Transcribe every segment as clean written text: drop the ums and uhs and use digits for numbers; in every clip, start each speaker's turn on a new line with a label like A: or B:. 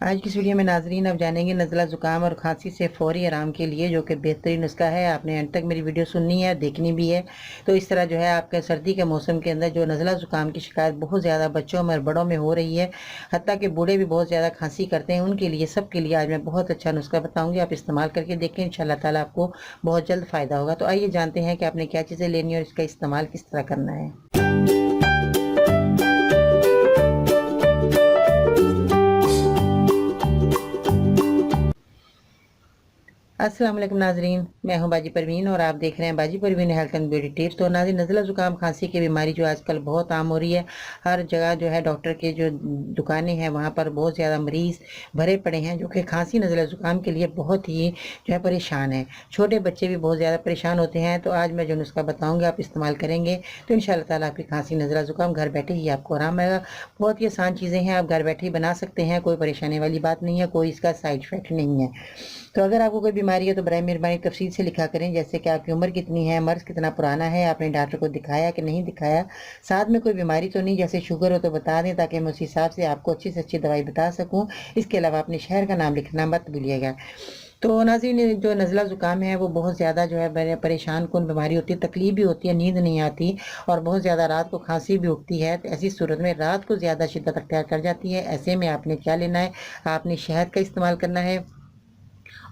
A: आज की इस वीडियो में नाजरीन अब जानेंगे नज़ला ज़ुकाम और खांसी से फ़ौरी आराम के लिए जो कि बेहतरीन नुस्खा है। आपने अंत तक मेरी वीडियो सुननी है, देखनी भी है। तो इस तरह जो है आपके सर्दी के मौसम के अंदर जो नज़ला ज़ुकाम की शिकायत बहुत ज़्यादा बच्चों में और बड़ों में हो रही है, हत्ता कि बूढ़े भी बहुत ज़्यादा खांसी करते हैं, उनके लिए सब के लिए आज मैं बहुत अच्छा नुस्खा बताऊँगी। आप इस्तेमाल करके देखें, इंशाअल्लाह ताला आपको बहुत जल्द फ़ायदा होगा। तो आइए जानते हैं कि आपने क्या चीज़ें लेनी है और इसका इस्तेमाल किस तरह करना है। अस्सलाम वालेकुम नाजरीन, मैं हूं बाजी परवीन और आप देख रहे हैं बाजी Parveen health and beauty tips. तो नाज़रीन, नज़ला ज़ुकाम खांसी की बीमारी जो आजकल बहुत आम हो रही है, हर जगह जो है डॉक्टर के जो दुकानें हैं वहाँ पर बहुत ज़्यादा मरीज़ भरे पड़े हैं जो कि खांसी नज़ला ज़ुकाम के लिए बहुत ही जो है परेशान है। छोटे बच्चे भी बहुत ज़्यादा परेशान होते हैं। तो आज मैं जो नुस्खा बताऊँगी आप इस्तेमाल करेंगे तो इंशाअल्लाह ताला आपकी खांसी नज़ला ज़ुकाम घर बैठे ही आपको आराम आएगा। बहुत ही आसान चीज़ें हैं, आप घर बैठे ही बना सकते हैं, कोई परेशानी वाली बात नहीं है, कोई इसका साइड इफ़ेक्ट नहीं है। तो अगर आपको कोई बीमारी है तो बराए मेहरबानी तफसील से लिखा करें, जैसे कि आपकी उम्र कितनी है, मर्ज़ कितना पुराना है, आपने डॉक्टर को दिखाया कि नहीं दिखाया, साथ में कोई बीमारी तो नहीं, जैसे शुगर हो तो बता दें ताकि मैं उस हिसाब से आपको अच्छी से अच्छी दवाई बता सकूँ। इसके अलावा अपने शहर का नाम लिखना मत भूलिएगा। तो नाज़रीन, जो नज़ला ज़ुकाम है वो बहुत ज़्यादा जो है परेशान कुन बीमारी होती है, तकलीफ भी होती है, नींद नहीं आती और बहुत ज़्यादा रात को खांसी भी उठती है। तो ऐसी सूरत में रात को ज़्यादा शिद्दत अख्तियार कर जाती है। ऐसे में आपने क्या लेना है, आपने शहद का इस्तेमाल करना है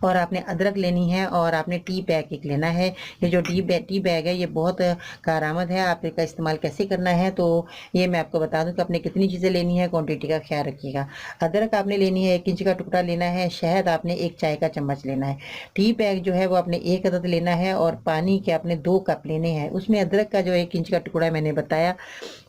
A: और आपने अदरक लेनी है और आपने टी बैग एक लेना है। ये जो टी बैग है ये बहुत कारआमद है। आप इसका इस्तेमाल कैसे करना है तो ये मैं आपको बता दूं कि आपने कितनी चीज़ें लेनी है, क्वांटिटी का ख्याल रखिएगा। अदरक आपने लेनी है 1 इंच का टुकड़ा लेना है, शहद आपने 1 चाय का चम्मच लेना है, टी बैग जो है वो आपने 1 अदद लेना है और पानी के आपने 2 कप लेने हैं। उसमें अदरक का जो 1 इंच का टुकड़ा मैंने बताया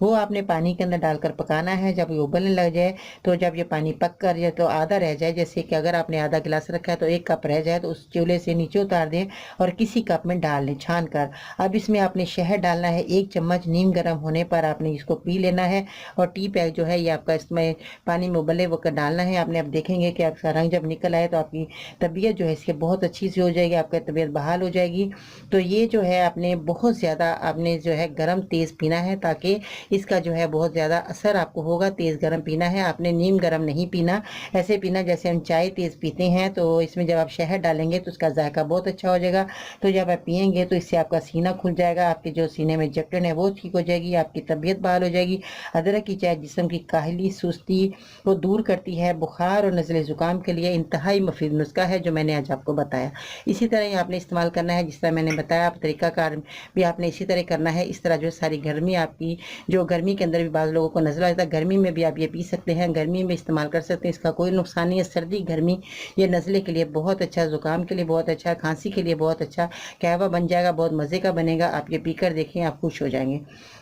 A: वो आपने पानी के अंदर डालकर पकाना है। जब ये उबलने लग जाए तो जब ये पानी पक कर जाए तो आधा रह जाए, जैसे कि अगर आपने आधा गिलास रखा है तो 1 कप रह जाए तो उस चूल्हे से नीचे उतार दें और किसी कप में डाल लें छान कर। अब इसमें आपने शहद डालना है 1 चम्मच, नीम गर्म होने पर आपने इसको पी लेना है। और टी पैक जो है ये आपका इसमें पानी में उबले वो डालना है आपने। अब देखेंगे कि आपका रंग जब निकल आए तो आपकी तबीयत जो है इसके बहुत अच्छी सी हो जाएगी, आपकी तबीयत बहाल हो जाएगी। तो ये जो है आपने बहुत ज़्यादा आपने जो है गर्म तेज़ पीना है ताकि इसका जो है बहुत ज़्यादा असर आपको होगा। तेज़ गर्म पीना है आपने, नीम गर्म नहीं पीना। ऐसे पीना जैसे हम चाय तेज़ पीते हैं। तो इसमें जब आप शहद डालेंगे तो उसका जायका बहुत अच्छा हो जाएगा। तो जब आप पियेंगे तो इससे आपका सीना खुल जाएगा, आपके जो सीने में जकड़न है वो ठीक हो जाएगी, आपकी तबीयत बहाल हो जाएगी। अदरक की चाय जिस्म की काहली सुस्ती को दूर करती है। बुखार और नज़ले ज़ुकाम के लिए इंतहाई मुफीद नुस्खा है जो मैंने आज आपको बताया। इसी तरह ही आपने इस्तेमाल करना है जिस तरह मैंने बताया। आप तरीकाकार भी आपने इसी तरह करना है। इस तरह जो सारी गर्मी आपकी जो गर्मी के अंदर भी बाज़ लोगों को नज़ला आता है, गर्मी में भी आप ये पी सकते हैं, गर्मी में इस्तेमाल कर सकते हैं, इसका कोई नुकसान नहीं है। सर्दी गर्मी ये नज़ले के लिए बहुत अच्छा, ज़ुकाम के लिए बहुत अच्छा, खांसी के लिए बहुत अच्छा कहवा बन जाएगा, बहुत मज़े का बनेगा। आप ये पीकर देखें, आप खुश हो जाएंगे।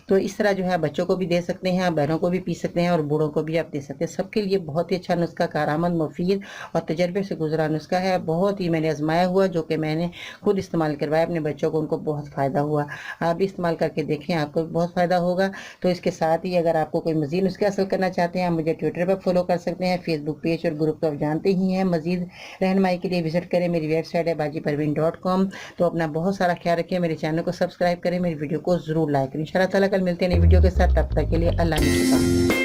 A: तो इस तरह जो है बच्चों को भी दे सकते हैं, बहनों को भी पी सकते हैं और बूढ़ों को भी आप दे सकते हैं। सबके लिए बहुत ही अच्छा नुस्खा, कारआमद, मुफीद और तजर्बे से गुजरा नुस्खा है। बहुत ही मैंने आजमाया हुआ, जो कि मैंने खुद इस्तेमाल करवाया अपने बच्चों को, उनको बहुत फ़ायदा हुआ। आप भी इस्तेमाल करके देखें, आपको भी बहुत फ़ायदा होगा। तो इसके साथ ही अगर आपको कोई मज़ीद नुस्खे हासिल करना चाहते हैं, आप मुझे ट्विटर पर फॉलो कर सकते हैं, फेसबुक पेज और ग्रुप तो आप जानते ही हैं। मज़ीद रहनुमाई के लिए विजिट करें, मेरी वेबसाइट है bajiparveen.com। तो अपना बहुत सारा ख्याल रखें, मेरे चैनल को सब्सक्राइब करें, मेरी वीडियो को ज़रूर लाइक करें। इंशाअल्लाह ताला कल मिलते हैं नई वीडियो के साथ, तब तक के लिए अल्लाह निगहबान।